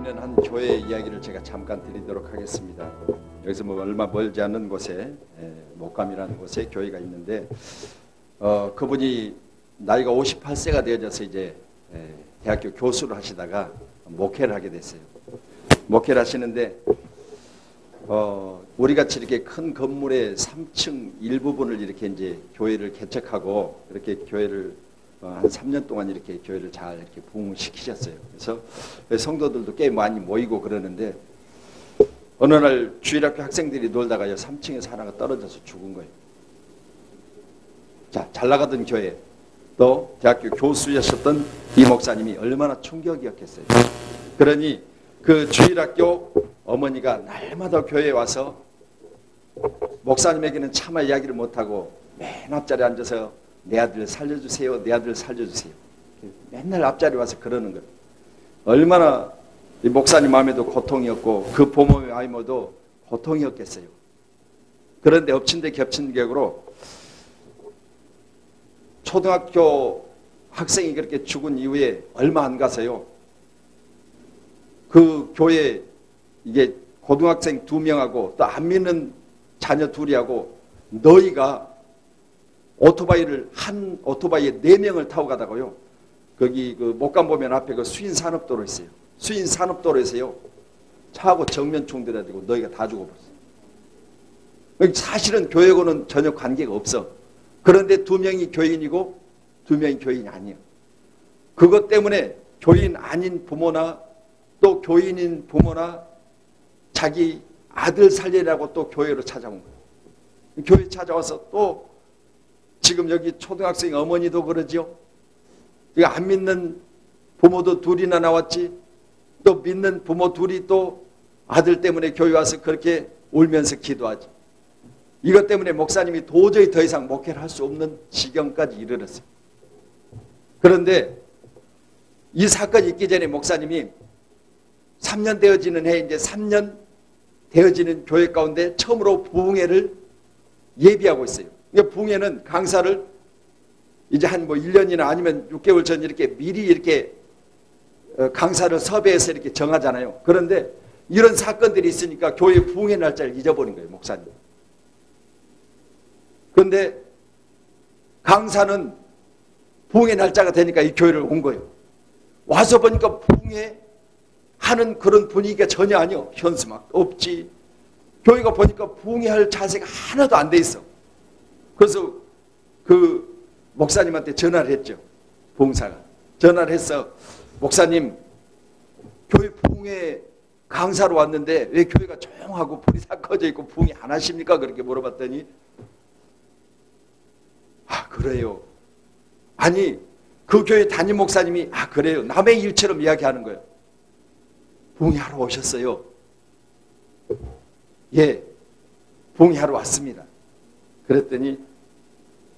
있는 한 교회 이야기를 제가 잠깐 드리도록 하겠습니다. 여기서 뭐 얼마 멀지 않은 곳에 목감이라는 곳에 교회가 있는데 그분이 나이가 58세가 되어져서 이제 대학교 교수를 하시다가 목회를 하게 됐어요. 목회를 하시는데 우리 같이 이렇게 큰 건물의 3층 일부분을 이렇게 이제 교회를 개척하고 이렇게 교회를 한 3년 동안 이렇게 교회를 잘 이렇게 부흥시키셨어요. 그래서 성도들도 꽤 많이 모이고 그러는데 어느 날 주일학교 학생들이 놀다가요 3층에서 하나가 떨어져서 죽은 거예요. 자, 잘 나가던 교회 또 대학교 교수였었던 이 목사님이 얼마나 충격이었겠어요. 그러니 그 주일학교 어머니가 날마다 교회에 와서 목사님에게는 차마 이야기를 못하고 맨 앞자리에 앉아서 내 아들 살려주세요. 내 아들 살려주세요. 맨날 앞자리에 와서 그러는 거예요. 얼마나 이 목사님 마음에도 고통이었고 그 부모의 마음에도 고통이었겠어요. 그런데 엎친 데 겹친 격으로 초등학교 학생이 그렇게 죽은 이후에 얼마 안 가서요. 그 교회 이게 고등학생 2명하고 또 안 믿는 자녀 2이하고 너희가 오토바이를 한 오토바이에 4명을 타고 가다가요. 거기 그 목감 보면 앞에 그 수인산업도로 있어요. 수인산업도로에서요. 차하고 정면 충돌해가지고 너희가 다 죽어버렸어요. 사실은 교회하고는 전혀 관계가 없어. 그런데 2명이 교인이고 2명이 교인이 아니에요. 그것 때문에 교인 아닌 부모나 또 교인인 부모나 자기 아들 살리라고 또 교회로 찾아온 거예요. 교회 찾아와서 또 지금 여기 초등학생 어머니도 그러죠. 안 믿는 부모도 2이나 나왔지. 또 믿는 부모 2이 또 아들 때문에 교회 와서 그렇게 울면서 기도하지. 이것 때문에 목사님이 도저히 더 이상 목회를 할 수 없는 지경까지 이르렀어요. 그런데 이 사건이 있기 전에 목사님이 3년 되어지는 해 이제 3년 되어지는 교회 가운데 처음으로 부흥회를 예비하고 있어요. 그러니까 부흥회는 강사를 이제 한 뭐 1년이나 아니면 6개월 전 이렇게 미리 이렇게 강사를 섭외해서 이렇게 정하잖아요. 그런데 이런 사건들이 있으니까 교회 부흥회 날짜를 잊어버린 거예요, 목사님. 그런데 강사는 부흥회 날짜가 되니까 이 교회를 온 거예요. 와서 보니까 부흥회 하는 그런 분위기가 전혀 아니요. 현수막 없지. 교회가 보니까 부흥회 할 자세가 하나도 안 돼 있어. 그래서 그 목사님한테 전화를 했죠. 부흥사가. 전화를 해서 목사님 교회 부흥회 강사로 왔는데 왜 교회가 조용하고 불이 다 꺼져 있고 부흥회 안 하십니까? 그렇게 물어봤더니 아 그래요. 아니 그 교회 담임 목사님이 아 그래요. 남의 일처럼 이야기하는 거예요. 부흥회 하러 오셨어요? 예, 부흥회 하러 왔습니다. 그랬더니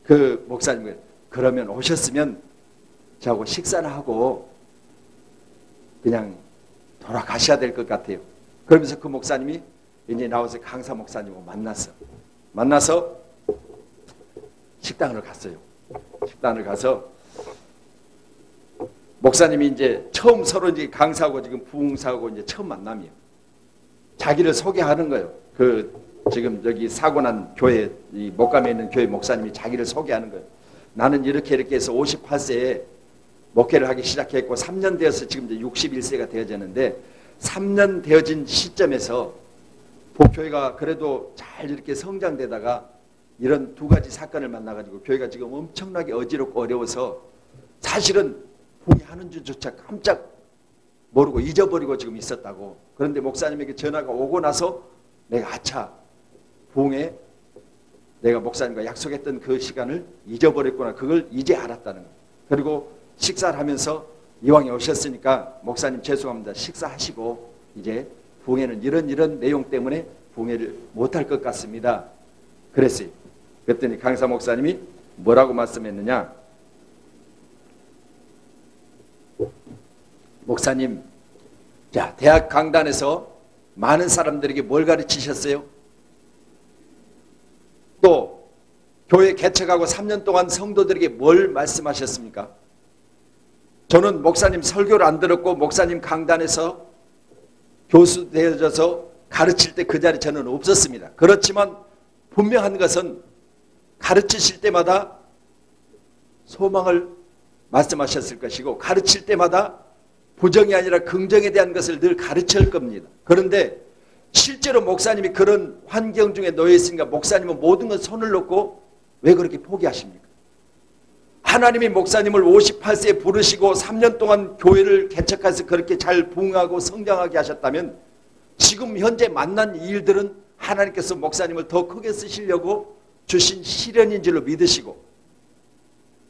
그 목사님이 그러면 오셨으면 저하고 식사나 하고 그냥 돌아가셔야 될 것 같아요. 그러면서 그 목사님이 이제 나와서 강사 목사님하고 만나서 식당을 갔어요. 식당을 가서 목사님이 이제 처음 서로 이제 강사하고 지금 부흥사하고 이제 처음 만남이에요. 자기를 소개하는 거예요. 그 지금 여기 사고 난 교회 이 목감에 있는 교회 목사님이 자기를 소개하는 거예요. 나는 이렇게 해서 58세에 목회를 하기 시작했고 3년 되어서 지금 이제 61세가 되어졌는데 3년 되어진 시점에서 복교회가 그래도 잘 이렇게 성장되다가 이런 2가지 사건을 만나가지고 교회가 지금 엄청나게 어지럽고 어려워서 사실은 부흥하는 줄조차 깜짝 모르고 잊어버리고 지금 있었다고. 그런데 목사님에게 전화가 오고 나서 내가 아차 부흥회 내가 목사님과 약속했던 그 시간을 잊어버렸구나. 그걸 이제 알았다는 거예요. 그리고 식사를 하면서 이왕에 오셨으니까 목사님 죄송합니다. 식사하시고 이제 부흥회는 이런 내용 때문에 부흥회를 못할 것 같습니다. 그랬어요. 그랬더니 강사 목사님이 뭐라고 말씀했느냐. 목사님, 자 대학 강단에서 많은 사람들에게 뭘 가르치셨어요? 또 교회 개척하고 3년 동안 성도들에게 뭘 말씀하셨습니까? 저는 목사님 설교를 안 들었고 목사님 강단에서 교수 되어져서 가르칠 때 그 자리에 저는 없었습니다. 그렇지만 분명한 것은 가르치실 때마다 소망을 말씀하셨을 것이고 가르칠 때마다 부정이 아니라 긍정에 대한 것을 늘 가르칠 겁니다. 그런데 실제로 목사님이 그런 환경 중에 놓여 있으니까 목사님은 모든 것 손을 놓고 왜 그렇게 포기하십니까? 하나님이 목사님을 58세에 부르시고 3년 동안 교회를 개척해서 그렇게 잘 부흥하고 성장하게 하셨다면 지금 현재 만난 일들은 하나님께서 목사님을 더 크게 쓰시려고 주신 시련인 줄로 믿으시고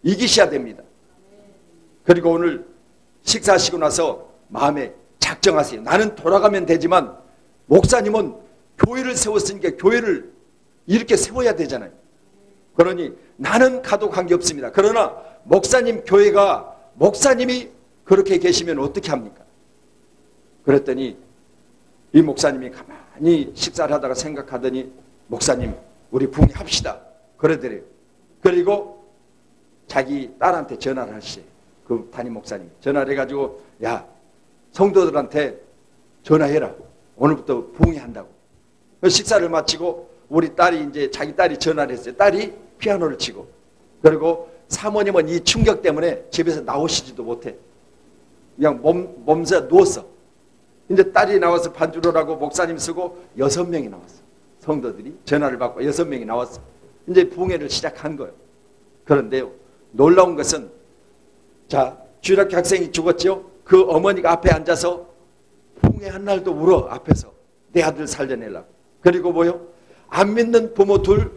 이기셔야 됩니다. 그리고 오늘 식사하시고 나서 마음에 작정하세요. 나는 돌아가면 되지만 목사님은 교회를 세웠으니까 교회를 이렇게 세워야 되잖아요. 그러니 나는 가도 관계없습니다. 그러나 목사님 교회가 목사님이 그렇게 계시면 어떻게 합니까? 그랬더니 이 목사님이 가만히 식사를 하다가 생각하더니 목사님 우리 부흥합시다. 그러더래요. 그리고 자기 딸한테 전화를 하시죠. 그 담임 목사님 전화를 해가지고 야 성도들한테 전화해라. 오늘부터 부흥한다고. 식사를 마치고 우리 딸이 이제 자기 딸이 전화를 했어요. 딸이 피아노를 치고 그리고 사모님은 이 충격 때문에 집에서 나오시지도 못해. 그냥 몸서 누웠어. 이제 딸이 나와서 반주를 하고 목사님 쓰고 6명이 나왔어. 성도들이 전화를 받고 6명이 나왔어. 이제 부흥회를 시작한 거예요. 그런데요 놀라운 것은 자 주일학교 학생이 죽었죠. 그 어머니가 앞에 앉아서 부흥회 한 날도 울어 앞에서 내 아들 살려내려고. 그리고 뭐요? 안 믿는 부모 둘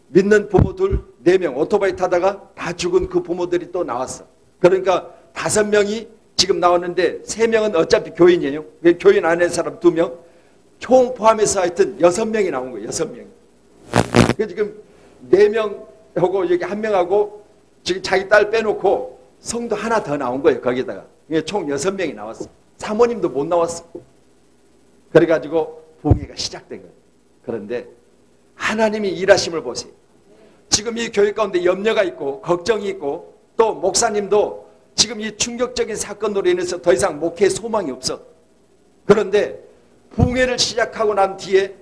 믿는 부모 둘 4명 오토바이 타다가 다 죽은 그 부모들이 또 나왔어. 그러니까 5명이 지금 나왔는데 3명은 어차피 교인이에요. 교인 안에 사람 2명 총 포함해서 하여튼 6명이 나온 거예요. 6명이. 그래서 지금 4명하고 여기 1명하고 지금 자기 딸 빼놓고 성도 하나 더 나온 거예요. 거기다가. 총 6명이 나왔어. 사모님도 못 나왔어. 그래가지고 부흥회가 시작된 거예요. 그런데 하나님이 일하심을 보세요. 지금 이 교회 가운데 염려가 있고 걱정이 있고 또 목사님도 지금 이 충격적인 사건으로 인해서 더 이상 목회에 소망이 없어. 그런데 부흥회를 시작하고 난 뒤에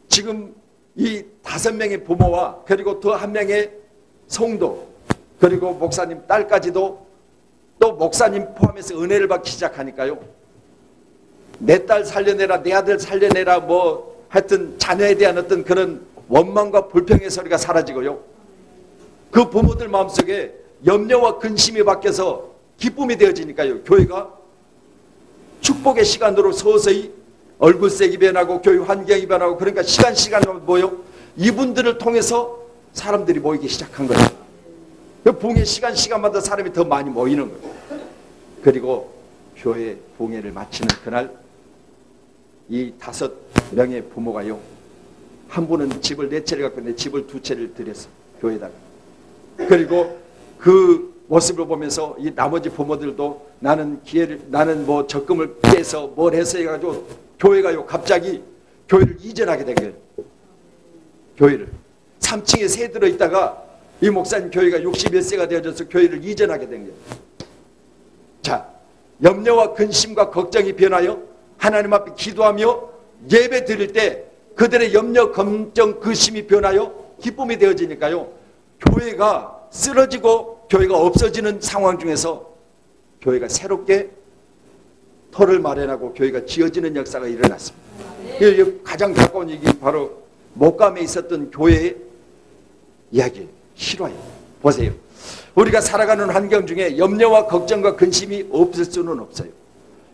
지금 이 5명의 부모와 그리고 또 1명의 성도 그리고 목사님 딸까지도 또 목사님 포함해서 은혜를 받기 시작하니까요. 내 딸 살려내라 내 아들 살려내라 뭐 하여튼 자녀에 대한 어떤 그런 원망과 불평의 소리가 사라지고요. 그 부모들 마음속에 염려와 근심이 바뀌어서 기쁨이 되어지니까요. 교회가 축복의 시간으로 서서히 얼굴색이 변하고 교회 환경이 변하고 그러니까 시간으로 뭐요? 이분들을 통해서 사람들이 모이기 시작한 거예요. 그 부흥회 시간마다 사람이 더 많이 모이는 거예요. 그리고 교회 부흥회를 마치는 그날 이 5명의 부모가요. 한 분은 집을 4채를 갖고 있는데 집을 2채를 드렸어. 교회에다가. 그리고 그 모습을 보면서 이 나머지 부모들도 나는 뭐 적금을 깨서 뭘 해서 해가지고 교회가요. 갑자기 교회를 이전하게 된 거예요. 교회를. 3층에 새 들어있다가 이 목사님 교회가 61세가 되어져서 교회를 이전하게 된 거예요. 자, 염려와 근심과 걱정이 변하여 하나님 앞에 기도하며 예배 드릴 때 그들의 염려, 걱정, 근심이 변하여 기쁨이 되어지니까요. 교회가 쓰러지고 교회가 없어지는 상황 중에서 교회가 새롭게 터를 마련하고 교회가 지어지는 역사가 일어났습니다. 가장 가까운 얘기 바로 목감에 있었던 교회의 이야기예요. 실화예요. 보세요. 우리가 살아가는 환경 중에 염려와 걱정과 근심이 없을 수는 없어요.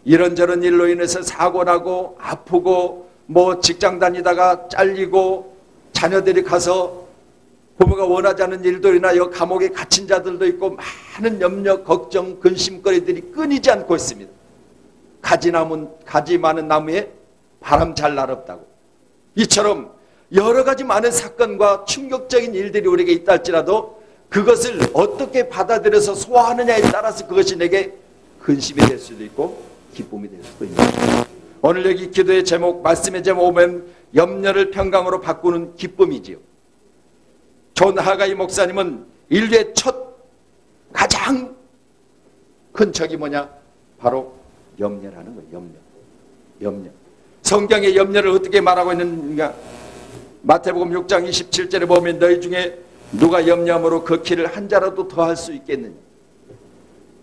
이런저런 일로 인해서 사고 나고 아프고 뭐 직장 다니다가 잘리고 자녀들이 가서 부모가 원하지 않는 일도 인하여 감옥에 갇힌 자들도 있고 많은 염려, 걱정, 근심거리들이 끊이지 않고 있습니다. 가지 많은 나무에 바람 잘 날 없다고. 이처럼 여러 가지 많은 사건과 충격적인 일들이 우리에게 있다 할지라도 그것을 어떻게 받아들여서 소화하느냐에 따라서 그것이 내게 근심이 될 수도 있고 기쁨이 될 수도 있는 것입니다. 오늘 여기 기도의 제목, 말씀의 제목 보면 염려를 평강으로 바꾸는 기쁨이지요. 존 하가이 목사님은 인류의 첫 가장 큰 적이 뭐냐? 바로 염려라는 거예요. 염려. 염려. 성경의 염려를 어떻게 말하고 있는가? 마태복음 6장 27절에 보면 너희 중에 누가 염려함으로 그 키를 한 자라도 더할 수 있겠느냐.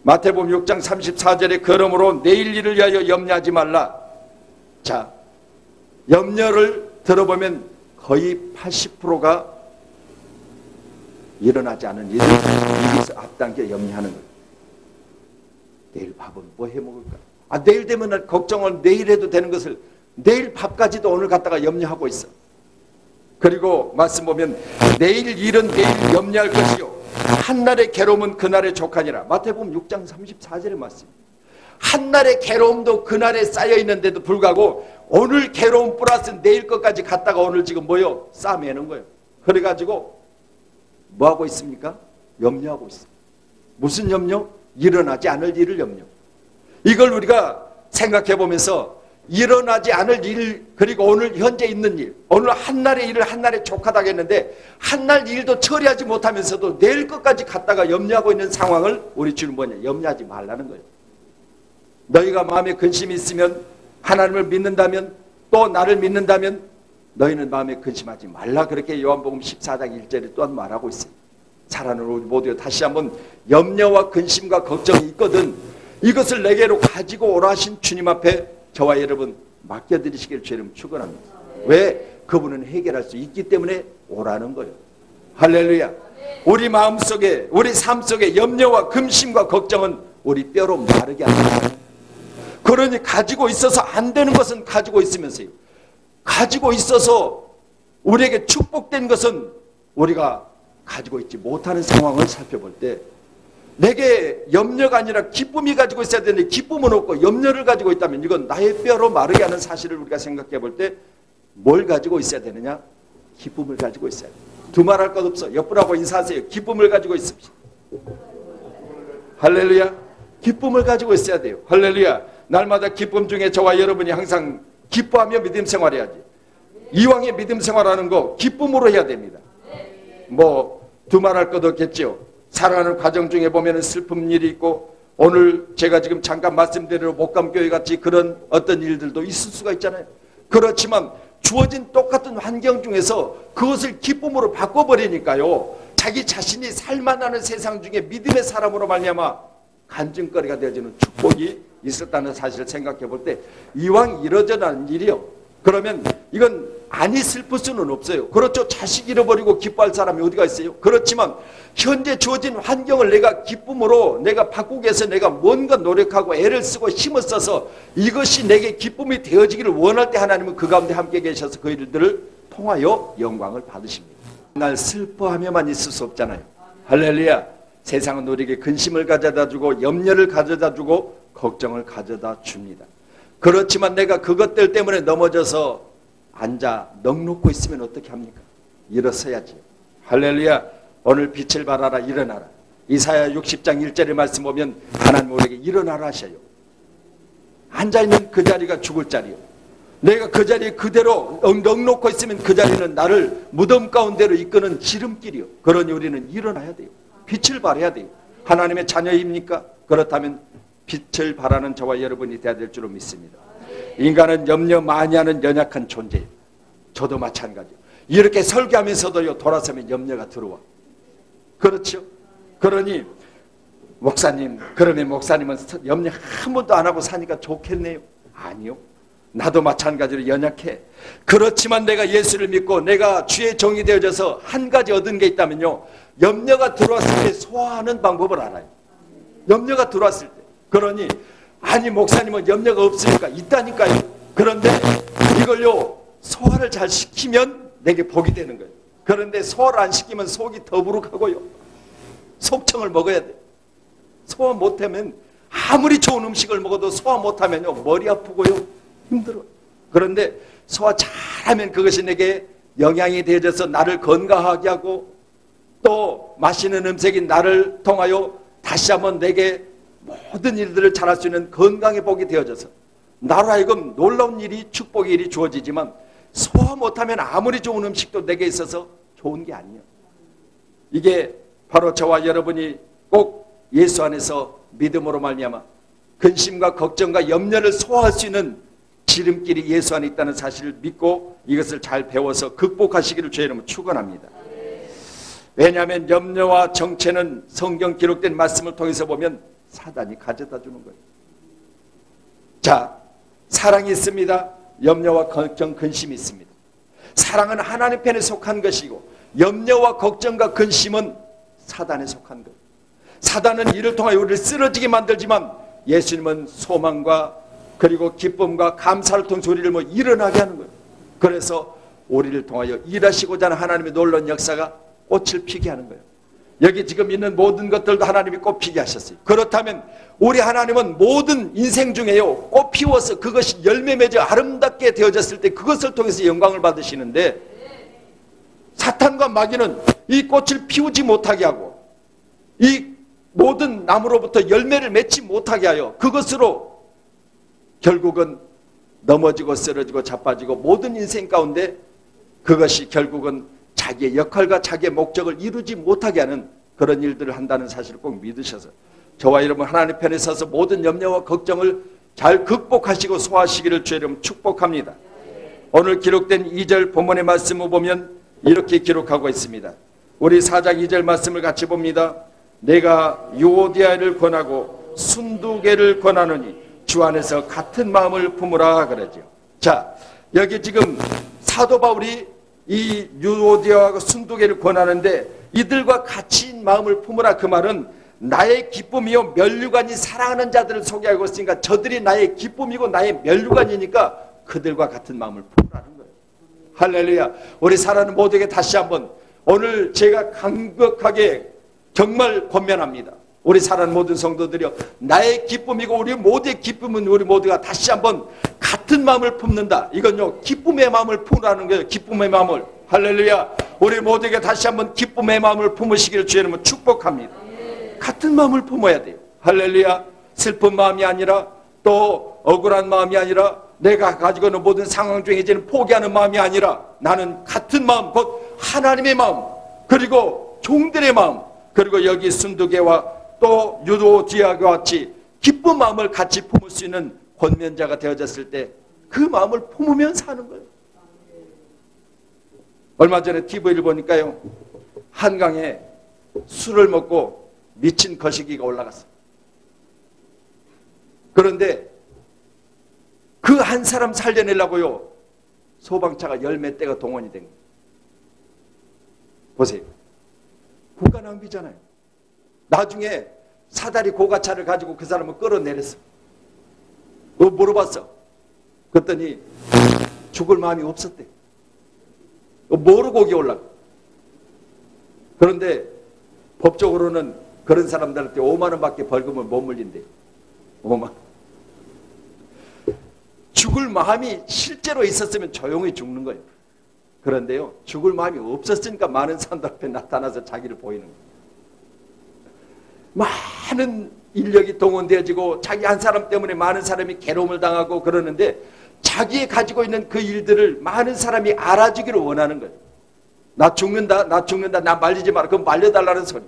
마태복음 6장 34절에 그러므로 내일 일을 위하여 염려하지 말라. 자, 염려를 들어보면 거의 80%가 일어나지 않은 일을 여기서 앞당겨 염려하는 거예요. 내일 밥은 뭐 해먹을까? 내일 되면 걱정을 내일 해도 되는 것을 내일 밥까지도 오늘 갖다가 염려하고 있어. 그리고 말씀 보면 내일 일은 내일 염려할 것이요 한날의 괴로움은 그날의 족하니라. 마태복음 6장 34절의 말씀. 한날의 괴로움도 그날에 쌓여 있는데도 불구하고 오늘 괴로움 플러스 내일 것까지 갖다가 오늘 지금 뭐요? 싸매는 거예요. 그래가지고 뭐 하고 있습니까? 염려하고 있어요. 무슨 염려? 일어나지 않을 일을 염려. 이걸 우리가 생각해 보면서 일어나지 않을 일, 그리고 오늘 현재 있는 일, 오늘 한날의 일을 한날에 족하다고 했는데 한날 일도 처리하지 못하면서도 내일 것까지 갖다가 염려하고 있는 상황을 우리 주는 뭐냐? 염려하지 말라는 거예요. 너희가 마음에 근심이 있으면, 하나님을 믿는다면, 또 나를 믿는다면 너희는 마음에 근심하지 말라. 그렇게 요한복음 14장 1절에 또한 말하고 있어요. 사랑하는 우리 모두 다시 한번 염려와 근심과 걱정이 있거든 이것을 내게로 가지고 오라 하신 주님 앞에 저와 여러분 맡겨드리시길 주님 축원합니다. 왜? 그분은 해결할 수 있기 때문에 오라는 거예요. 할렐루야. 우리 마음속에, 우리 삶 속에 염려와 근심과 걱정은 우리 뼈로 마르게 합니다. 그러니 가지고 있어서 안 되는 것은 가지고 있으면서요, 가지고 있어서 우리에게 축복된 것은 우리가 가지고 있지 못하는 상황을 살펴볼 때 내게 염려가 아니라 기쁨이 가지고 있어야 되는데 기쁨은 없고 염려를 가지고 있다면 이건 나의 뼈로 마르게 하는 사실을 우리가 생각해 볼 때 뭘 가지고 있어야 되느냐? 기쁨을 가지고 있어야 돼. 두말할 것 없어. 옆분하고 인사하세요. 기쁨을 가지고 있습시다. 할렐루야. 기쁨을 가지고 있어야 돼요. 할렐루야. 날마다 기쁨 중에 저와 여러분이 항상 기뻐하며 믿음 생활해야지. 이왕의 믿음 생활하는 거 기쁨으로 해야 됩니다. 뭐 두말할 것 없겠죠. 살아가는 과정 중에 보면 슬픈 일이 있고 오늘 제가 지금 잠깐 말씀드린 목감교회 같이 그런 어떤 일들도 있을 수가 있잖아요. 그렇지만 주어진 똑같은 환경 중에서 그것을 기쁨으로 바꿔버리니까요, 자기 자신이 살만하는 세상 중에 믿음의 사람으로 말미암아 간증거리가 되어지는 축복이 있었다는 사실을 생각해 볼 때 이왕 이러저러한 일이요, 그러면 이건 아니 슬플 수는 없어요. 그렇죠. 자식 잃어버리고 기뻐할 사람이 어디가 있어요. 그렇지만 현재 주어진 환경을 내가 기쁨으로 내가 바꾸기 위해서 내가 뭔가 노력하고 애를 쓰고 힘을 써서 이것이 내게 기쁨이 되어지기를 원할 때 하나님은 그 가운데 함께 계셔서 그 일들을 통하여 영광을 받으십니다. 날 슬퍼하며만 있을 수 없잖아요. 할렐루야. 세상은 우리에게 근심을 가져다 주고 염려를 가져다 주고 걱정을 가져다 줍니다. 그렇지만 내가 그것들 때문에 넘어져서 앉아 넋놓고 있으면 어떻게 합니까? 일어서야지. 할렐루야. 오늘 빛을 발하라. 일어나라. 이사야 60장 1절의 말씀 보면 하나님 우리에게 일어나라 하셔요. 앉아있는 그 자리가 죽을 자리요, 내가 그 자리에 그대로 넋놓고 있으면 그 자리는 나를 무덤 가운데로 이끄는 지름길이요. 그러니 우리는 일어나야 돼요. 빛을 발해야 돼요. 하나님의 자녀입니까? 그렇다면 빛을 발하는 저와 여러분이 되어야 될 줄로 믿습니다. 인간은 염려 많이 하는 연약한 존재예요. 저도 마찬가지예요. 이렇게 설교하면서도요, 돌아서면 염려가 들어와. 그렇죠? 그러니 목사님, 그러면 목사님은 염려 한 번도 안 하고 사니까 좋겠네요. 아니요. 나도 마찬가지로 연약해. 그렇지만 내가 예수를 믿고 내가 주의 종이 되어져서 한 가지 얻은 게 있다면요, 염려가 들어왔을 때 소화하는 방법을 알아요. 염려가 들어왔을 때. 그러니 아니 목사님은 염려가 없으니까 있다니까요. 그런데 이걸요 소화를 잘 시키면 내게 복이 되는 거예요. 그런데 소화를 안 시키면 속이 더부룩하고요, 속청을 먹어야 돼요. 소화 못하면 아무리 좋은 음식을 먹어도 소화 못하면요 머리 아프고요 힘들어요. 그런데 소화 잘하면 그것이 내게 영양이 되어져서 나를 건강하게 하고 또 맛있는 음식이 나를 통하여 다시 한번 내게 모든 일들을 잘할 수 있는 건강의 복이 되어져서 나로 하여금 놀라운 일이, 축복의 일이 주어지지만 소화 못하면 아무리 좋은 음식도 내게 있어서 좋은 게 아니에요. 이게 바로 저와 여러분이 꼭 예수 안에서 믿음으로 말미암아 근심과 걱정과 염려를 소화할 수 있는 지름길이 예수 안에 있다는 사실을 믿고 이것을 잘 배워서 극복하시기를 주의 이름으로 축원합니다. 왜냐하면 염려와 정체는 성경 기록된 말씀을 통해서 보면 사단이 가져다 주는 거예요. 자, 사랑이 있습니다. 염려와 걱정, 근심이 있습니다. 사랑은 하나님 편에 속한 것이고 염려와 걱정과 근심은 사단에 속한 거예요. 사단은 이를 통하여 우리를 쓰러지게 만들지만 예수님은 소망과 그리고 기쁨과 감사를 통해서 우리를 일어나게 하는 거예요. 그래서 우리를 통하여 일하시고자 하는 하나님의 놀라운 역사가 꽃을 피게 하는 거예요. 여기 지금 있는 모든 것들도 하나님이 꽃 피게 하셨어요. 그렇다면 우리 하나님은 모든 인생 중에요, 꽃 피워서 그것이 열매 맺어 아름답게 되어졌을 때 그것을 통해서 영광을 받으시는데, 사탄과 마귀는 이 꽃을 피우지 못하게 하고 이 모든 나무로부터 열매를 맺지 못하게 하여 그것으로 결국은 넘어지고 쓰러지고 자빠지고 모든 인생 가운데 그것이 결국은 자기의 역할과 자기의 목적을 이루지 못하게 하는 그런 일들을 한다는 사실을 꼭 믿으셔서 저와 여러분 하나님 편에 서서 모든 염려와 걱정을 잘 극복하시고 소화하시기를 주의 이름 축복합니다. 오늘 기록된 2절 본문의 말씀을 보면 이렇게 기록하고 있습니다. 우리 4장 2절 말씀을 같이 봅니다. 내가 유오디아를 권하고 순두개를 권하노니 주 안에서 같은 마음을 품으라 그러죠. 자, 여기 지금 사도 바울이 이 유오디아와 순두개를 권하는데 이들과 같이 마음을 품으라, 그 말은 나의 기쁨이요 면류관이 사랑하는 자들을 소개하고 있으니까 저들이 나의 기쁨이고 나의 면류관이니까 그들과 같은 마음을 품으라는 거예요. 할렐루야. 우리 사랑하는 모두에게 다시 한번 오늘 제가 강력하게 정말 권면합니다. 우리 사랑하는 모든 성도들이요, 나의 기쁨이고 우리 모두의 기쁨은 우리 모두가 다시 한번 같은 마음을 품는다. 이건요 기쁨의 마음을 품으라는 거예요. 기쁨의 마음을. 할렐루야. 우리 모두에게 다시 한번 기쁨의 마음을 품으시기를 주의 이름으로 축복합니다. 같은 마음을 품어야 돼요. 할렐루야. 슬픈 마음이 아니라 또 억울한 마음이 아니라 내가 가지고 있는 모든 상황 중에 이제는 포기하는 마음이 아니라 나는 같은 마음, 곧 하나님의 마음, 그리고 종들의 마음, 그리고 여기 순두개와 또 유오디아와 같이 기쁜 마음을 같이 품을 수 있는 권면자가 되어졌을 때 그 마음을 품으면 사는 거예요. 얼마 전에 TV를 보니까요, 한강에 술을 먹고 미친 거시기가 올라갔어요. 그런데 그 한 사람 살려내려고요 소방차가 10몇 대가 동원이 된 거예요. 보세요. 국가 낭비잖아요. 나중에 사다리 고가차를 가지고 그 사람을 끌어내렸어. 물어봤어. 그랬더니 죽을 마음이 없었대. 모르고 거기 올라가. 그런데 법적으로는 그런 사람들한테 5만 원밖에 벌금을 못 물린대. 5만. 죽을 마음이 실제로 있었으면 조용히 죽는 거예요. 그런데요, 죽을 마음이 없었으니까 많은 사람들 앞에 나타나서 자기를 보이는 거예요. 많은 인력이 동원되어지고 자기 한 사람 때문에 많은 사람이 괴로움을 당하고 그러는데 자기 가지고 있는 그 일들을 많은 사람이 알아주기를 원하는 거예요. 나 죽는다, 나 죽는다, 나 말리지 마라. 그건 말려달라는 소리.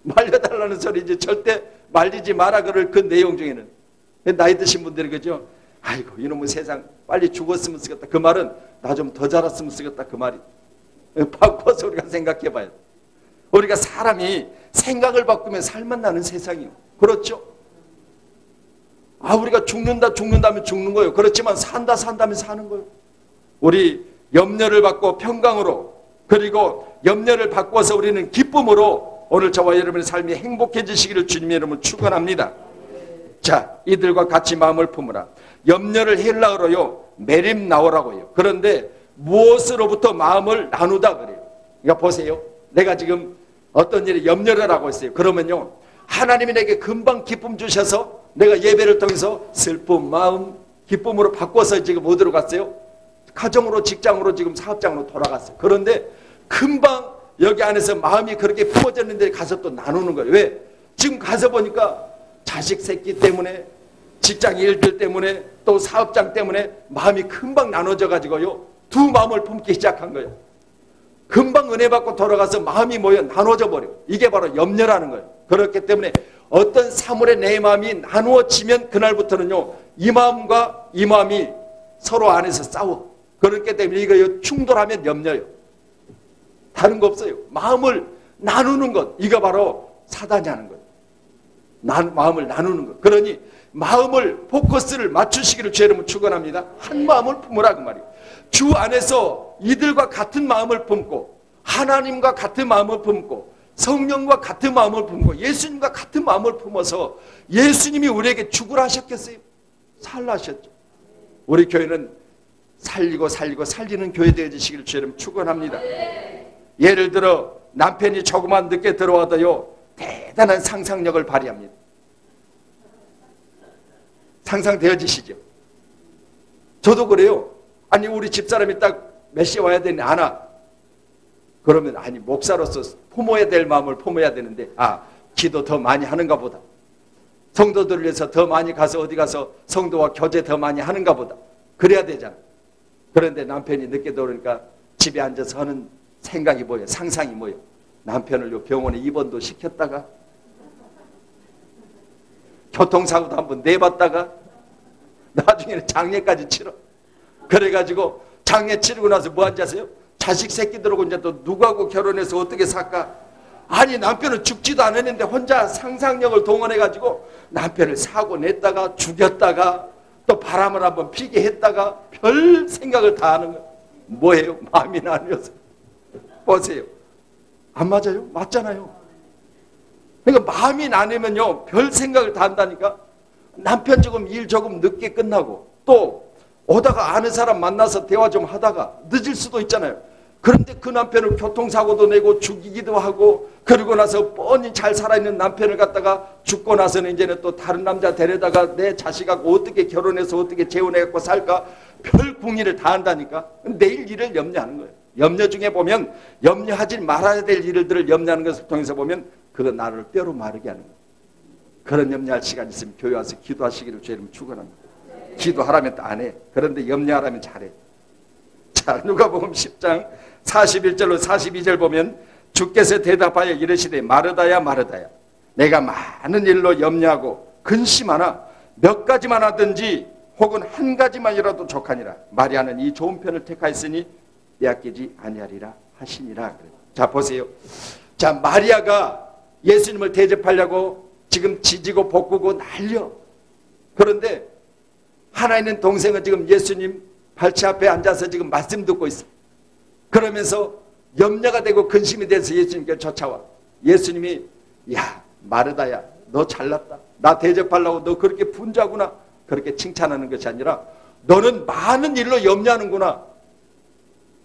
말려달라는 소리지 절대 말리지 마라 그럴 그 내용 중에는. 나이 드신 분들이 그죠? 아이고 이놈의 세상 빨리 죽었으면 쓰겠다. 그 말은 나 좀 더 자랐으면 쓰겠다. 그 말이. 바꿔서 우리가 생각해 봐야 돼. 우리가 사람이 생각을 바꾸면 살만 나는 세상이에요. 그렇죠? 우리가 죽는다면 죽는 거예요. 그렇지만 산다면 사는 거예요. 우리 염려를 바꿔 평강으로, 그리고 염려를 바꿔서 우리는 기쁨으로 오늘 저와 여러분의 삶이 행복해지시기를 주님의 이름으로 축원합니다. 자, 이들과 같이 마음을 품으라. 염려를 헬라어로요 메림 나오라고 해요. 그런데 무엇으로부터 마음을 나누다 그래요. 그러니까 보세요. 내가 지금 어떤 일에 염려를 하고 있어요. 그러면요 하나님이 내게 금방 기쁨 주셔서 내가 예배를 통해서 슬픈 마음 기쁨으로 바꿔서 지금 어디로 갔어요? 가정으로, 직장으로, 지금 사업장으로 돌아갔어요. 그런데 금방 여기 안에서 마음이 그렇게 품어졌는데 가서 또 나누는 거예요. 왜? 지금 가서 보니까 자식 새끼 때문에, 직장 일들 때문에, 또 사업장 때문에 마음이 금방 나눠져 가지고요 두 마음을 품기 시작한 거예요. 금방 은혜 받고 돌아가서 마음이 나눠져 버려. 이게 바로 염려라는 거예요. 그렇기 때문에 어떤 사물에 내 마음이 나누어지면 그날부터는요 이 마음과 이 마음이 서로 안에서 싸워. 그렇기 때문에 이거 충돌하면 염려요. 다른 거 없어요. 마음을 나누는 것, 이거 바로 사단이 하는 거예요. 마음을 나누는 것. 그러니 마음을 포커스를 맞추시기를 주의 이름으로 축원합니다. 한 마음을 품으라 그 말이에요. 주 안에서 이들과 같은 마음을 품고 하나님과 같은 마음을 품고 성령과 같은 마음을 품고 예수님과 같은 마음을 품어서 예수님이 우리에게 죽으라 하셨겠어요? 살라 하셨죠. 우리 교회는 살리고 살리는 교회 되어주시기를 주의 이름으로 축원합니다. 예를 들어 남편이 조금만 늦게 들어와도요 대단한 상상력을 발휘합니다. 상상되어지시죠? 저도 그래요. 아니 우리 집사람이 딱 몇 시에 와야 되는데 안 와. 그러면 아니 목사로서 품어야 될 마음을 품어야 되는데 기도 더 많이 하는가 보다. 성도들을 위해서 더 많이 가서 어디 가서 성도와 교제 더 많이 하는가 보다. 그래야 되잖아. 그런데 남편이 늦게 들어오니까 집에 앉아서 하는 생각이 뭐예요? 상상이 뭐예요? 남편을 병원에 입원도 시켰다가 교통사고도 한번 내봤다가 나중에는 장례까지 치러. 그래가지고 장례 치르고 나서 뭐 앉아서요? 자식 새끼들하고 이제 또 누구하고 결혼해서 어떻게 살까? 아니 남편은 죽지도 않았는데 혼자 상상력을 동원해가지고 남편을 사고 냈다가 죽였다가 또 바람을 한번 피게 했다가 별 생각을 다 하는 거예요. 뭐예요? 마음이 나뉘어서. 보세요. 안 맞아요? 맞잖아요. 그러니까 마음이 나뉘면요 별 생각을 다 한다니까. 남편 조금 일 조금 늦게 끝나고 또 오다가 아는 사람 만나서 대화 좀 하다가 늦을 수도 있잖아요. 그런데 그 남편을 교통사고도 내고 죽이기도 하고 그러고 나서 뻔히 잘 살아있는 남편을 갖다가 죽고 나서는 이제는 또 다른 남자 데려다가 내 자식하고 어떻게 결혼해서 어떻게 재혼해갖고 살까 별 궁리를 다 한다니까. 내일 일을 염려하는 거예요. 염려 중에 보면 염려하지 말아야 될 일들을 염려하는 것을 통해서 보면 그건 나를 뼈로 마르게 하는 거예요. 그런 염려할 시간 있으면 교회 와서 기도하시기를 주의 이름으로 축원합니다. 기도하라면 또 안 해. 그런데 염려하라면 잘해. 자, 누가복음 10장 41절로 42절 보면 주께서 대답하여 이르시되 마르다야 마르다야 내가 많은 일로 염려하고 근심하나 몇 가지만 하든지 혹은 한 가지만이라도 족하니라. 마리아는 이 좋은 편을 택하였으니 빼앗기지 아니하리라 하시니라. 자 보세요. 자 마리아가 예수님을 대접하려고 지금 지지고 볶고 난리여. 그런데 하나 있는 동생은 지금 예수님 발치 앞에 앉아서 지금 말씀 듣고 있어. 그러면서 염려가 되고 근심이 돼서 예수님께 쫓아와. 예수님이 야 마르다야 너 잘났다. 나 대접하려고 너 그렇게 분주하구나. 그렇게 칭찬하는 것이 아니라 너는 많은 일로 염려하는구나.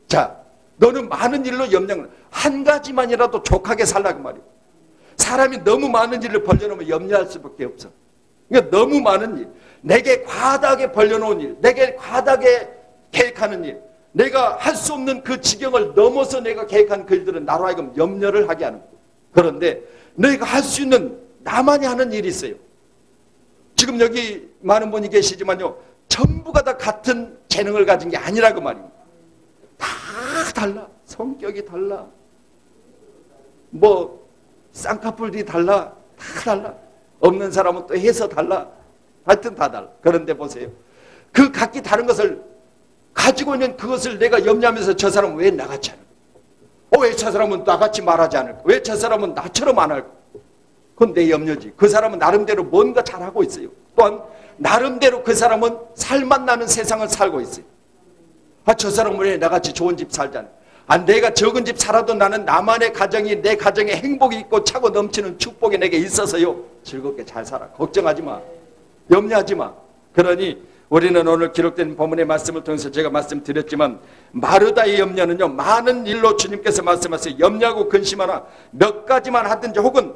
자 너는 많은 일로 염려하는 한 가지만이라도 족하게 살라고 말이야. 사람이 너무 많은 일을 벌려놓으면 염려할 수밖에 없어. 그러니까 너무 많은 일, 내게 과다하게 벌려놓은 일, 내게 과다하게 계획하는 일, 내가 할 수 없는 그 지경을 넘어서 내가 계획한 그 일들은 나로 하여금 염려를 하게 하는 거예요. 그런데 내가 할 수 있는 나만이 하는 일이 있어요. 지금 여기 많은 분이 계시지만요, 전부가 다 같은 재능을 가진 게 아니라고 말입니다. 다 달라. 성격이 달라. 뭐 쌍꺼풀이 달라. 다 달라. 없는 사람은 또 해서 달라. 하여튼 다 달라. 그런데 보세요. 그 각기 다른 것을 가지고 있는 그것을 내가 염려하면서 저 사람은 왜 나같지 않을까? 왜 저 사람은 나같이 말하지 않을까? 왜 저 사람은 나처럼 안 할까? 그건 내 염려지. 그 사람은 나름대로 뭔가 잘하고 있어요. 또한 나름대로 그 사람은 살맛 나는 세상을 살고 있어요. 저 사람은 왜 나같이 좋은 집 살잖아. 내가 적은 집 살아도 나는 나만의 가정이 내 가정에 행복이 있고 차고 넘치는 축복이 내게 있어서요. 즐겁게 잘 살아. 걱정하지 마. 염려하지 마. 그러니 우리는 오늘 기록된 본문의 말씀을 통해서 제가 말씀드렸지만 마르다의 염려는요. 많은 일로 주님께서 말씀하세요. 염려하고 근심하나 몇 가지만 하든지 혹은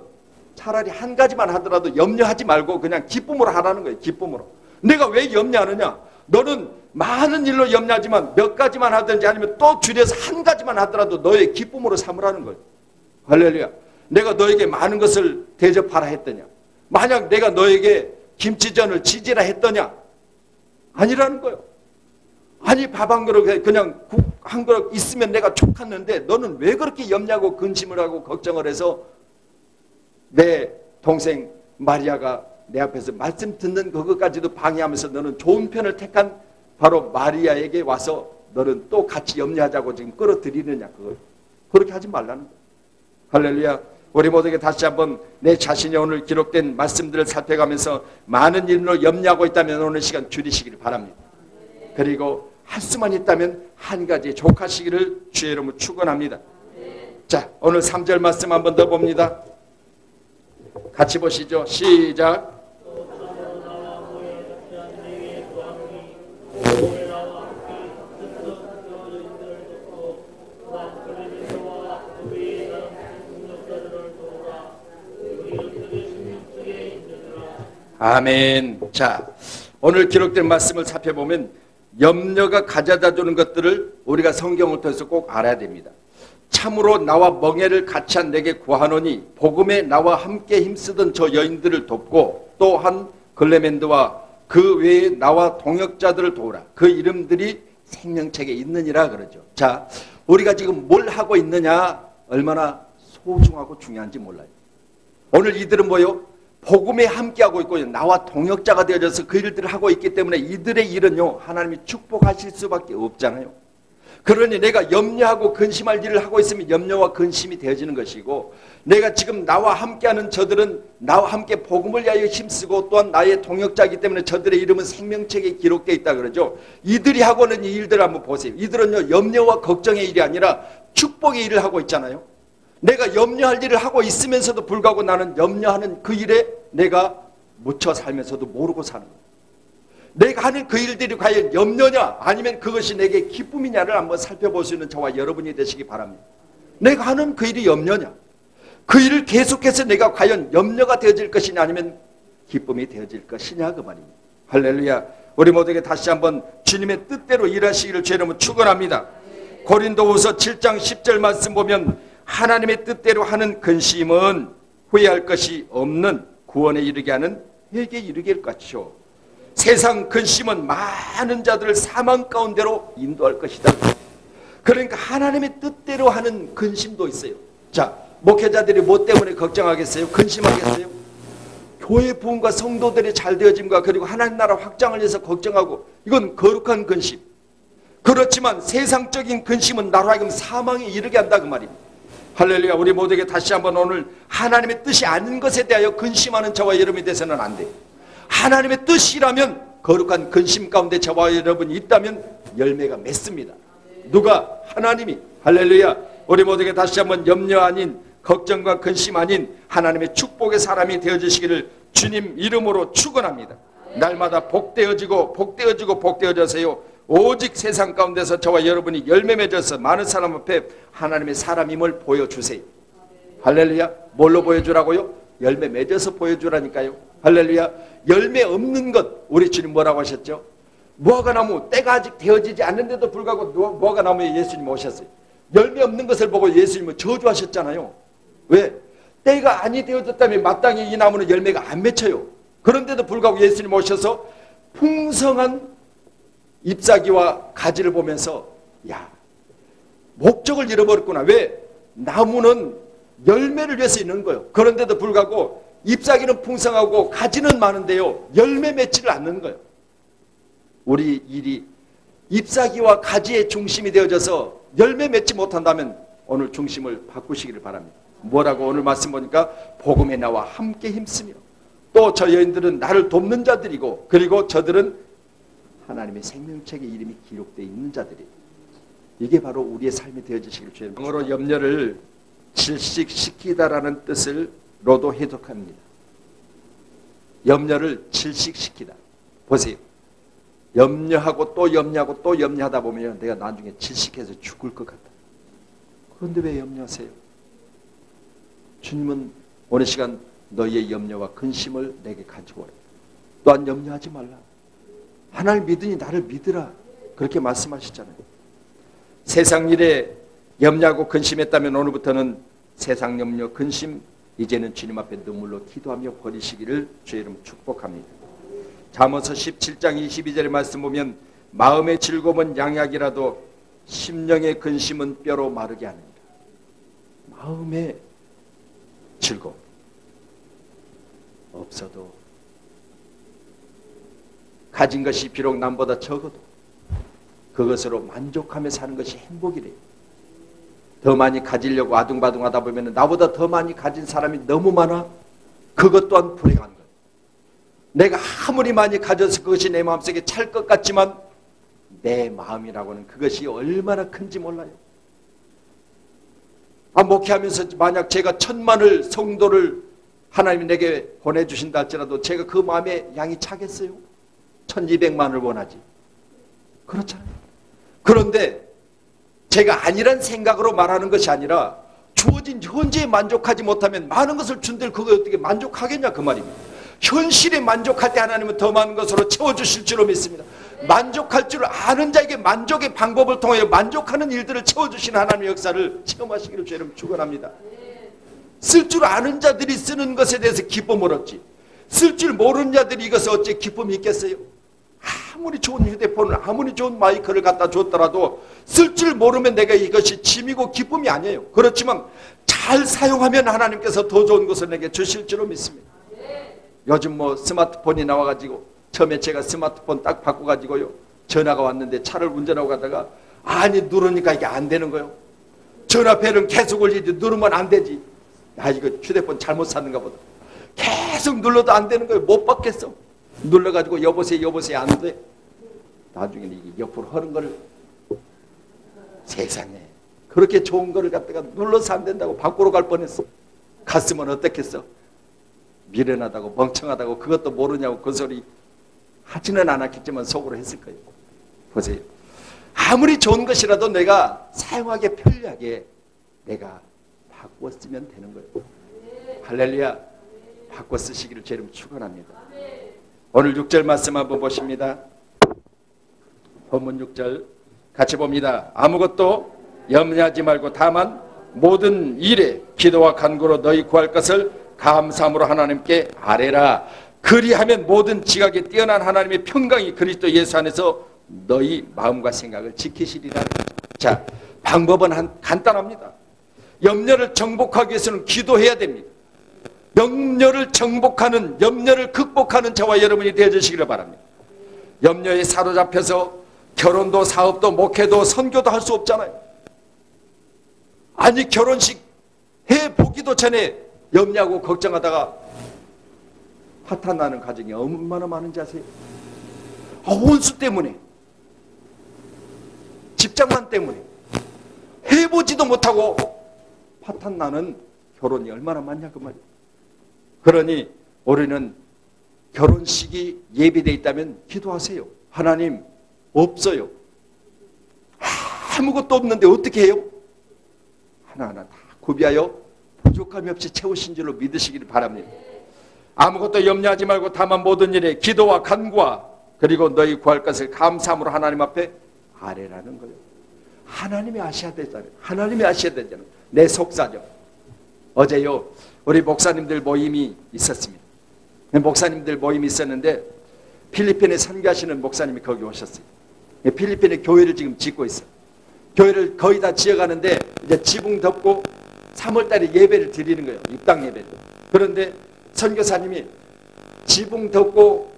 차라리 한 가지만 하더라도 염려하지 말고 그냥 기쁨으로 하라는 거예요. 기쁨으로. 내가 왜 염려하느냐? 너는 많은 일로 염려하지만 몇 가지만 하든지 아니면 또 줄여서 한 가지만 하더라도 너의 기쁨으로 삼으라는 거예요. 할렐루야. 내가 너에게 많은 것을 대접하라 했더냐? 만약 내가 너에게 김치전을 지지라 했더냐? 아니라는 거예요. 아니 밥 한 그릇 그냥 국 한 그릇 있으면 내가 족했는데 너는 왜 그렇게 염려하고 근심을 하고 걱정을 해서 내 동생 마리아가 내 앞에서 말씀 듣는 그것까지도 방해하면서 너는 좋은 편을 택한 바로 마리아에게 와서 너는 또 같이 염려하자고 지금 끌어들이느냐. 그걸 그렇게 하지 말라는 거예요. 할렐루야. 우리 모두에게 다시 한번 내 자신이 오늘 기록된 말씀들을 살펴가면서 많은 일로 염려하고 있다면 오늘 시간 줄이시길 바랍니다. 그리고 할 수만 있다면 한 가지 족하시기를 주의 이름으로 축원합니다. 자, 오늘 3절 말씀 한 번 더 봅니다. 같이 보시죠. 시작. 아멘. 자, 오늘 기록된 말씀을 살펴보면 염려가 가져다 주는 것들을 우리가 성경을 통해서 꼭 알아야 됩니다. 참으로 나와 멍에를 같이 한 내게 구하노니 복음에 나와 함께 힘쓰던 저 여인들을 돕고 또한 글레멘드와 그 외에 나와 동역자들을 도우라. 그 이름들이 생명책에 있느니라 그러죠. 자, 우리가 지금 뭘 하고 있느냐 얼마나 소중하고 중요한지 몰라요. 오늘 이들은 뭐요? 복음에 함께하고 있고 나와 동역자가 되어져서 그 일들을 하고 있기 때문에 이들의 일은요 하나님이 축복하실 수밖에 없잖아요. 그러니 내가 염려하고 근심할 일을 하고 있으면 염려와 근심이 되어지는 것이고, 내가 지금 나와 함께하는 저들은 나와 함께 복음을 위하여 힘쓰고 또한 나의 동역자이기 때문에 저들의 이름은 생명책에 기록되어 있다 그러죠. 이들이 하고 있는 이 일들을 한번 보세요. 이들은요 염려와 걱정의 일이 아니라 축복의 일을 하고 있잖아요. 내가 염려할 일을 하고 있으면서도 불구하고 나는 염려하는 그 일에 내가 묻혀 살면서도 모르고 사는 거예요. 내가 하는 그 일들이 과연 염려냐 아니면 그것이 내게 기쁨이냐를 한번 살펴볼 수 있는 저와 여러분이 되시기 바랍니다. 내가 하는 그 일이 염려냐, 그 일을 계속해서 내가 과연 염려가 되어질 것이냐 아니면 기쁨이 되어질 것이냐 그 말입니다. 할렐루야. 우리 모두에게 다시 한번 주님의 뜻대로 일하시기를 주의 이름으로 축원합니다. 고린도후서 7장 10절 말씀 보면 하나님의 뜻대로 하는 근심은 후회할 것이 없는 구원에 이르게 하는 회개에 이르게 할 것이요 세상 근심은 많은 자들을 사망 가운데로 인도할 것이다. 그러니까 하나님의 뜻대로 하는 근심도 있어요. 자, 목회자들이 뭐 때문에 걱정하겠어요? 근심하겠어요? 교회 부흥과 성도들이 잘 되어짐과 그리고 하나님 나라 확장을 위해서 걱정하고, 이건 거룩한 근심. 그렇지만 세상적인 근심은 나로 하여금 사망에 이르게 한다 그 말입니다. 할렐루야. 우리 모두에게 다시 한번 오늘 하나님의 뜻이 아닌 것에 대하여 근심하는 저와 여러분이 되서는 안 돼요. 하나님의 뜻이라면 거룩한 근심 가운데 저와 여러분이 있다면 열매가 맺습니다. 누가? 하나님이. 할렐루야. 우리 모두에게 다시 한번 염려 아닌 걱정과 근심 아닌 하나님의 축복의 사람이 되어주시기를 주님 이름으로 축원합니다. 날마다 복되어지고 복되어지고 복되어져서요 오직 세상 가운데서 저와 여러분이 열매 맺어서 많은 사람 앞에 하나님의 사람임을 보여주세요. 할렐루야. 뭘로 보여주라고요? 열매 맺어서 보여주라니까요. 할렐루야. 열매 없는 것, 우리 주님 뭐라고 하셨죠? 무화과나무 때가 아직 되어지지 않는데도 불구하고 무화과나무에 예수님 오셨어요. 열매 없는 것을 보고 예수님은 저주하셨잖아요. 왜? 때가 아니 되어졌다면 마땅히 이 나무는 열매가 안 맺혀요. 그런데도 불구하고 예수님 오셔서 풍성한 잎사귀와 가지를 보면서 야, 목적을 잃어버렸구나. 왜? 나무는 열매를 위해서 있는 거예요. 그런데도 불구하고 잎사귀는 풍성하고 가지는 많은데요 열매 맺지를 않는 거예요. 우리 일이 잎사귀와 가지의 중심이 되어져서 열매 맺지 못한다면 오늘 중심을 바꾸시기를 바랍니다. 뭐라고? 오늘 말씀 보니까 복음에 나와 함께 힘쓰며 또 저 여인들은 나를 돕는 자들이고 그리고 저들은 하나님의 생명책에 이름이 기록되어 있는 자들이에요. 이게 바로 우리의 삶이 되어지시길 주의 이름으로. 영어로 염려를 질식시키다라는 뜻을로도 해석합니다. 염려를 질식시키다. 보세요. 염려하고 또 염려하고 또 염려하다 보면 내가 나중에 질식해서 죽을 것 같다. 그런데 왜 염려하세요? 주님은 오늘 시간 너희의 염려와 근심을 내게 가지고 오라. 또한 염려하지 말라. 하나님 믿으니 나를 믿으라. 그렇게 말씀하시잖아요. 세상 일에 염려하고 근심했다면 오늘부터는 세상 염려 근심 이제는 주님 앞에 눈물로 기도하며 버리시기를 주의 이름 축복합니다. 잠언서 17장 22절의 말씀 보면 마음의 즐거움은 양약이라도 심령의 근심은 뼈로 마르게 하느니라. 마음의 즐거움 없어도 가진 것이 비록 남보다 적어도 그것으로 만족하며 사는 것이 행복이래요. 더 많이 가지려고 아둥바둥하다 보면 나보다 더 많이 가진 사람이 너무 많아. 그것 또한 불행한 거예요. 내가 아무리 많이 가져서 그것이 내 마음속에 찰 것 같지만 내 마음이라고는 그것이 얼마나 큰지 몰라요. 목회하면서 만약 제가 1000만을 성도를 하나님이 내게 보내주신다 할지라도 제가 그 마음의 양이 차겠어요? 1200만을 원하지. 그렇잖아요. 그런데 제가 아니란 생각으로 말하는 것이 아니라 주어진 현재에 만족하지 못하면 많은 것을 준들 그거 어떻게 만족하겠냐 그 말입니다. 현실에 만족할 때 하나님은 더 많은 것으로 채워주실 줄로 믿습니다. 만족할 줄 아는 자에게 만족의 방법을 통해 만족하는 일들을 채워주시는 하나님의 역사를 체험하시기를 주 여러분 축원합니다. 쓸 줄 아는 자들이 쓰는 것에 대해서 기쁨을 얻지, 쓸 줄 모르는 자들이 이것을 어찌 기쁨이 있겠어요? 아무리 좋은 휴대폰을 아무리 좋은 마이크를 갖다 줬더라도 쓸 줄 모르면 내가 이것이 짐이고 기쁨이 아니에요. 그렇지만 잘 사용하면 하나님께서 더 좋은 것을 내게 주실 줄로 믿습니다. 요즘 스마트폰이 나와가지고 처음에 제가 스마트폰 딱 바꿔가지고요 전화가 왔는데 차를 운전하고 가다가 누르니까 이게 안 되는 거예요. 전화벨은 계속 울리지 누르면 안 되지. 이거 휴대폰 잘못 샀는가 보다. 계속 눌러도 안 되는 거예요. 못 받겠어. 눌러가지고 여보세요 안 돼. 나중에는 이게 옆으로 하는 걸 세상에 그렇게 좋은 거를 갖다가 눌러서 안 된다고 밖으로 갈 뻔했어. 갔으면 어떻겠어? 미련하다고 멍청하다고 그것도 모르냐고 그 소리 하지는 않았겠지만 속으로 했을 거예요. 보세요. 아무리 좋은 것이라도 내가 사용하기 편리하게 내가 바꿔 쓰면 되는 거예요. 할렐루야. 바꿔 쓰시기를 제 이름 축원합니다. 오늘 6절 말씀 한번 보십니다. 본문 6절 같이 봅니다. 아무것도 염려하지 말고 다만 모든 일에 기도와 간구로 너희 구할 것을 감사함으로 하나님께 아뢰라. 그리하면 모든 지각에 뛰어난 하나님의 평강이 그리스도 예수 안에서 너희 마음과 생각을 지키시리라. 자, 방법은 간단합니다. 염려를 정복하기 위해서는 기도해야 됩니다. 염려를 정복하는, 염려를 극복하는 저와 여러분이 되어주시기를 바랍니다. 염려에 사로잡혀서 결혼도 사업도 목회도 선교도 할 수 없잖아요. 아니 결혼식 해보기도 전에 염려하고 걱정하다가 파탄나는 가정이 얼마나 많은지 아세요? 원수 때문에, 집장만 때문에 해보지도 못하고 파탄나는 결혼이 얼마나 많냐 그 말이에요. 그러니 우리는 결혼식이 예비되어 있다면 기도하세요. 하나님 없어요. 아무것도 없는데 어떻게 해요? 하나하나 다 구비하여 부족함이 없이 채우신 줄로 믿으시기를 바랍니다. 아무것도 염려하지 말고 다만 모든 일에 기도와 간구와 그리고 너희 구할 것을 감사함으로 하나님 앞에 아뢰라는 거예요. 하나님이 아셔야 되잖아요. 하나님이 아셔야 되잖아요. 내 속사정. 어제요 우리 목사님들 모임이 있었습니다. 목사님들 모임이 있었는데 필리핀에 선교하시는 목사님이 거기 오셨어요. 필리핀에 교회를 지금 짓고 있어요. 교회를 거의 다 지어가는데 이제 지붕 덮고 3월달에 예배를 드리는 거예요. 입당 예배를. 그런데 선교사님이 지붕 덮고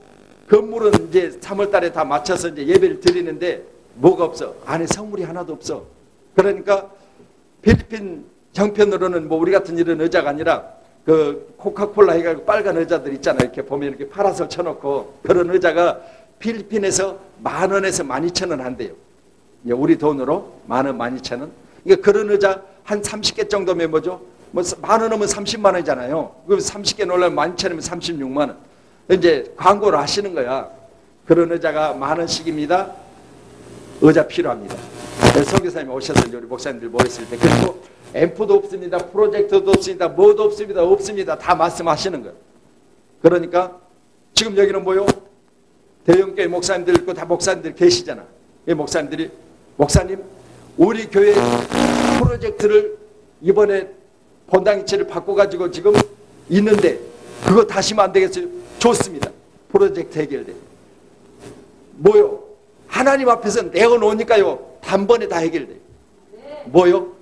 건물은 이제 3월달에 다 맞춰서 이제 예배를 드리는데 뭐가 없어. 안에 성물이 하나도 없어. 그러니까 필리핀 형편으로는 우리 같은 이런 의자가 아니라 그 코카콜라 해가지고 빨간 의자들 있잖아요. 이렇게 보면 이렇게 파라솔 쳐놓고 그런 의자가 필리핀에서 10,000원에서 12,000원 한대요. 우리 돈으로 10,000원, 12,000원. 그러니까 그런 의자 한 30개 정도면 뭐죠? 10,000원이면 30만 원이잖아요. 그럼 30개 놀라면 12,000원이면 36만 원. 이제 광고를 하시는 거야. 그런 의자가 10,000원씩입니다. 의자 필요합니다. 선교사님이 오셔서 우리 목사님들 모였을 때 그리고 앰프도 없습니다. 프로젝터도 없습니다. 뭐도 없습니다. 없습니다. 다 말씀하시는 거예요. 그러니까 지금 여기는 뭐요? 대형교회 목사님들 있고 다 목사님들 계시잖아. 이 목사님들이 목사님 우리 교회 프로젝트를 이번에 본당이체를 바꿔가지고 지금 있는데 그거 다시면 안 되겠어요? 좋습니다. 프로젝트 해결돼. 뭐요? 하나님 앞에서 내어놓으니까요 단번에 다 해결돼요. 뭐요?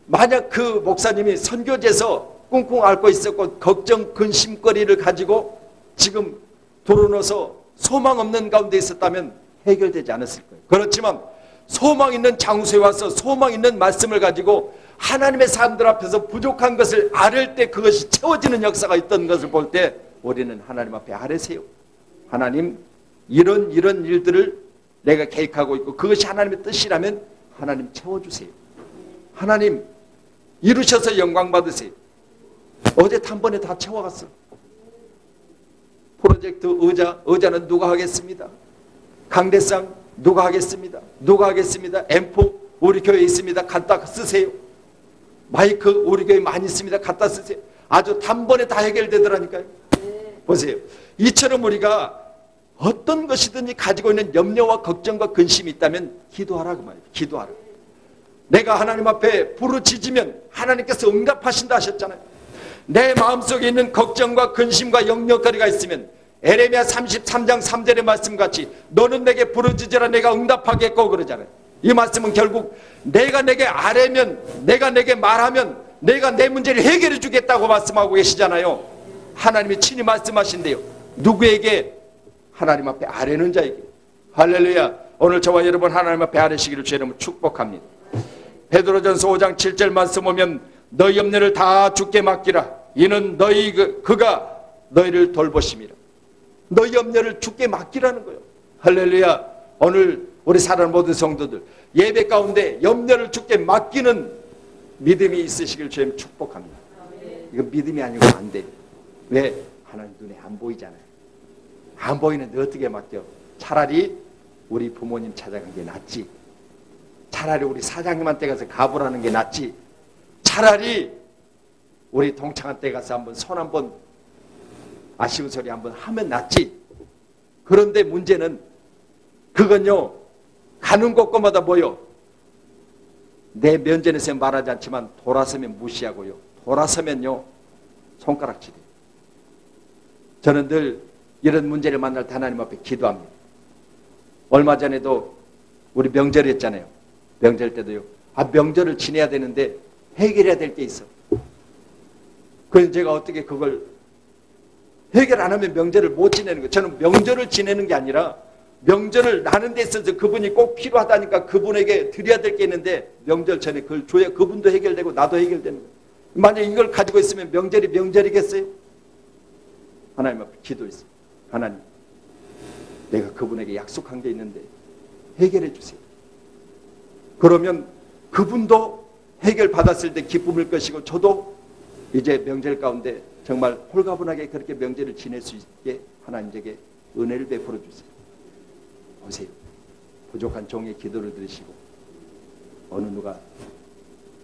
만약 그 목사님이 선교제에서 꿍꿍 앓고 있었고 걱정 근심거리를 가지고 지금 돌아놓아서 소망 없는 가운데 있었다면 해결되지 않았을 거예요. 그렇지만 소망 있는 장소에 와서 소망 있는 말씀을 가지고 하나님의 사람들 앞에서 부족한 것을 아뢰 때 그것이 채워지는 역사가 있던 것을 볼 때 우리는 하나님 앞에 아뢰세요. 하나님, 이런 일들을 내가 계획하고 있고 그것이 하나님의 뜻이라면 하나님 채워주세요. 하나님 이루셔서 영광 받으세요. 어제 단번에 다 채워갔어. 프로젝트 의자는 누가 하겠습니다. 강대상 누가 하겠습니다. 누가 하겠습니다. 앰프 우리 교회에 있습니다. 갖다 쓰세요. 마이크 우리 교회에 많이 있습니다. 갖다 쓰세요. 아주 단번에 다 해결되더라니까요. 보세요. 이처럼 우리가 어떤 것이든지 가지고 있는 염려와 걱정과 근심이 있다면 기도하라 그 말이에요. 기도하라. 내가 하나님 앞에 부르짖으면 하나님께서 응답하신다 하셨잖아요. 내 마음속에 있는 걱정과 근심과 영역거리가 있으면 에레미야 33장 3절의 말씀같이 너는 내게 부르짖으라 내가 응답하겠고 그러잖아요. 이 말씀은 결국 내가 내게 아뢰면 내가 내게 말하면 내가 내 문제를 해결해 주겠다고 말씀하고 계시잖아요. 하나님이 친히 말씀하신대요. 누구에게? 하나님 앞에 아뢰는 자에게. 할렐루야. 오늘 저와 여러분 하나님 앞에 아뢰시기를 주의 이름으로 축복합니다. 베드로전서 5장 7절 말씀 보면 너희 염려를 다 주께 맡기라. 이는 그가 너희를 돌보심이라. 너희 염려를 주께 맡기라는 거예요. 할렐루야. 오늘 우리 사랑하는 모든 성도들 예배 가운데 염려를 주께 맡기는 믿음이 있으시길 주님 축복합니다. 이건 믿음이 아니고 안 돼요. 왜? 하나님 눈에 안 보이잖아요. 안 보이는데 어떻게 맡겨? 차라리 우리 부모님 찾아간 게 낫지. 차라리 우리 사장님한테 가서 가보라는 게 낫지. 차라리 우리 동창한테 가서 한번 손 한번 아쉬운 소리 한번 하면 낫지. 그런데 문제는 그건요 가는 곳곳마다 뭐요? 내 면전에서 말하지 않지만 돌아서면 무시하고요. 돌아서면요 손가락질이에요. 저는 늘 이런 문제를 만날 때 하나님 앞에 기도합니다. 얼마 전에도 우리 명절이었잖아요. 명절 때도요. 명절을 지내야 되는데 해결해야 될 게 있어. 그래서 제가 어떻게 그걸 해결 안 하면 명절을 못 지내는 거예요. 저는 명절을 지내는 게 아니라 명절을 나는 데 있어서 그분이 꼭 필요하다니까 그분에게 드려야 될 게 있는데 명절 전에 그걸 줘야 그분도 해결되고 나도 해결되는 거예요. 만약 이걸 가지고 있으면 명절이 명절이겠어요? 하나님 앞에 기도했어요. 하나님, 내가 그분에게 약속한 게 있는데 해결해 주세요. 그러면 그분도 해결받았을 때 기쁨일 것이고 저도 이제 명절 가운데 정말 홀가분하게 그렇게 명절을 지낼 수 있게 하나님에게 은혜를 베풀어 주세요. 보세요. 부족한 종의 기도를 들으시고 어느 누가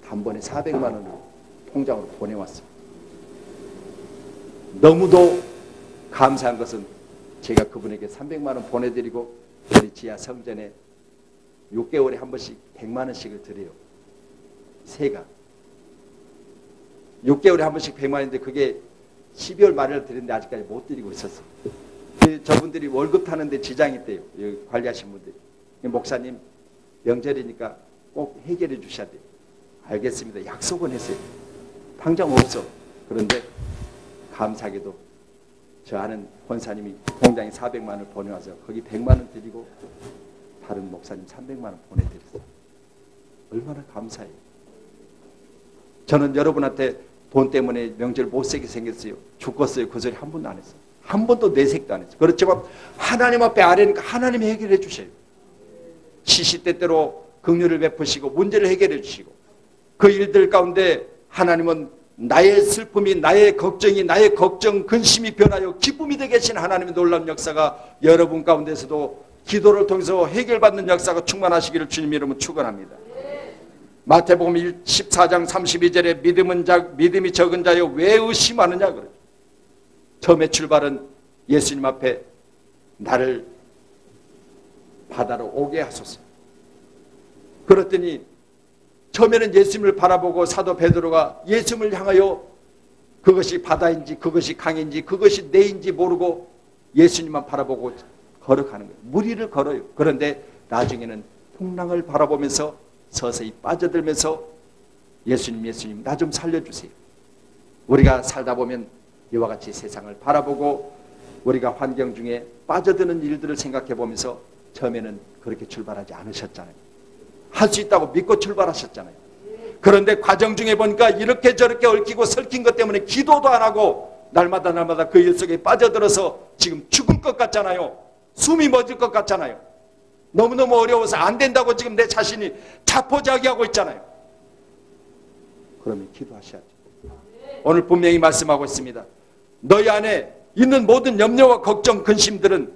단번에 400만 원을 통장으로 보내왔어요. 너무도 감사한 것은 제가 그분에게 300만 원 보내드리고 우리 지하 성전에 6개월에 한 번씩 100만 원씩을 드려요. 새가 6개월에 한 번씩 100만 원인데 그게 12월 말을 드렸는데 아직까지 못 드리고 있었어요. 저분들이 월급 타는데 지장이 있대요. 관리하신 분들이. 목사님 명절이니까 꼭 해결해 주셔야 돼요. 알겠습니다. 약속은 했어요. 당장 없어. 그런데 감사하게도 저 아는 권사님이 공장에 400만 원을 보내와서 거기 100만 원 드리고 다른 목사님 300만 원 보내드렸어요. 얼마나 감사해요. 저는 여러분한테 돈 때문에 명절 못 새게 생겼어요. 죽었어요. 그 소리 한 번도 안 했어요. 한 번도 내색도 안 했어요. 그렇지만 하나님 앞에 아뢰니까 하나님이 해결해 주셔요. 시시때때로 긍휼을 베푸시고 문제를 해결해 주시고 그 일들 가운데 하나님은 나의 슬픔이 나의 걱정이 나의 걱정 근심이 변하여 기쁨이 되게 하신 하나님의 놀라운 역사가 여러분 가운데서도 기도를 통해서 해결받는 역사가 충만하시기를 주님 이름으로 축원합니다. 마태복음 14장 32절에 믿음이 적은 자여 왜 의심하느냐 그래요. 처음에 출발은 예수님 앞에 나를 바다로 오게 하소서. 그랬더니 처음에는 예수님을 바라보고 사도 베드로가 예수님을 향하여 그것이 바다인지 그것이 강인지 그것이 내인지 모르고 예수님만 바라보고 걸어가는 거예요. 무리를 걸어요. 그런데 나중에는 풍랑을 바라보면서 서서히 빠져들면서 예수님 나 좀 살려주세요. 우리가 살다 보면 이와 같이 세상을 바라보고 우리가 환경 중에 빠져드는 일들을 생각해 보면서 처음에는 그렇게 출발하지 않으셨잖아요. 할 수 있다고 믿고 출발하셨잖아요. 그런데 과정 중에 보니까 이렇게 저렇게 얽히고 설킨 것 때문에 기도도 안 하고 날마다 그 일 속에 빠져들어서 지금 죽을 것 같잖아요. 숨이 멎을 것 같잖아요. 너무너무 어려워서 안 된다고 지금 내 자신이 자포자기하고 있잖아요. 그러면 기도하셔야죠. 오늘 분명히 말씀하고 있습니다. 너희 안에 있는 모든 염려와 걱정, 근심들은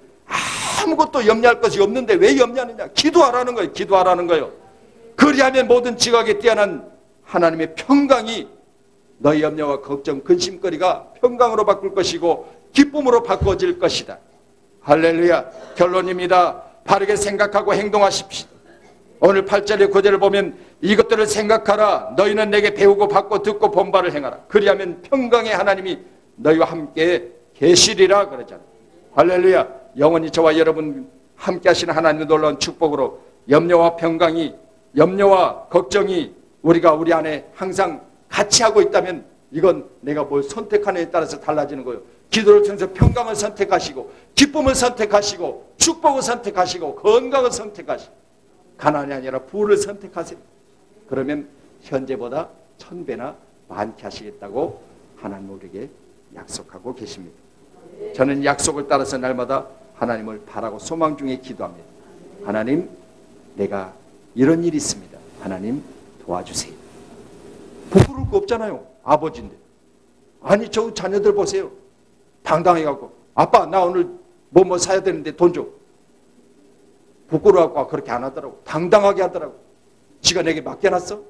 아무것도 염려할 것이 없는데 왜 염려하느냐? 기도하라는 거예요. 기도하라는 거예요. 그리하면 모든 지각에 뛰어난 하나님의 평강이 너희 염려와 걱정, 근심거리가 평강으로 바꿀 것이고 기쁨으로 바꿔질 것이다. 할렐루야. 결론입니다. 바르게 생각하고 행동하십시오. 오늘 8절의 구절을 보면 이것들을 생각하라. 너희는 내게 배우고 받고 듣고 본바를 행하라. 그리하면 평강의 하나님이 너희와 함께 계시리라 그러잖아요. 할렐루야. 영원히 저와 여러분 함께 하시는 하나님의 놀라운 축복으로 염려와 평강이, 염려와 걱정이 우리가 우리 안에 항상 같이 하고 있다면 이건 내가 뭘 선택하느냐에 따라서 달라지는 거예요. 기도를 통해서 평강을 선택하시고 기쁨을 선택하시고 축복을 선택하시고 건강을 선택하시고 가난이 아니라 부를 선택하세요. 그러면 현재보다 1000배나 많게 하시겠다고 하나님 우리에게 약속하고 계십니다. 저는 약속을 따라서 날마다 하나님을 바라고 소망 중에 기도합니다. 하나님, 내가 이런 일이 있습니다. 하나님 도와주세요. 부끄러울 거 없잖아요. 아버지인데. 아니 저 자녀들 보세요. 당당해갖고 아빠 나 오늘 뭐 사야 되는데 돈 줘. 부끄러워갖고 그렇게 안 하더라고. 당당하게 하더라고. 지가 내게 맡겨놨어?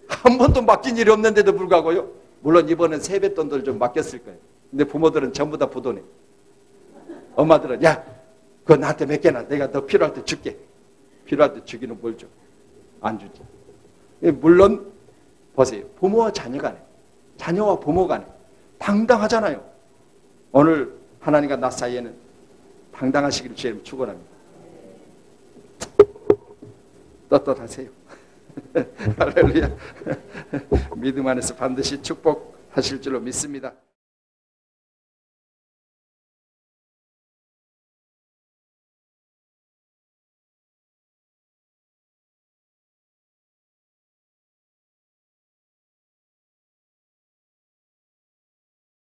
한 번도 맡긴 일이 없는데도 불구하고요. 물론 이번엔 세뱃돈들 좀 맡겼을 거예요. 근데 부모들은 전부 다 부도네. 엄마들은 야 그거 나한테 맡겨놔. 내가 너 필요할 때 줄게. 필요할 때 주기는 뭘 줘. 안 주지. 물론 보세요. 부모와 자녀 간에, 자녀와 부모 간에 당당하잖아요. 오늘 하나님과 나 사이에는 당당하시기를 주님 축원합니다. 떳떳하세요. 할렐루야. 믿음 안에서 반드시 축복하실 줄로 믿습니다.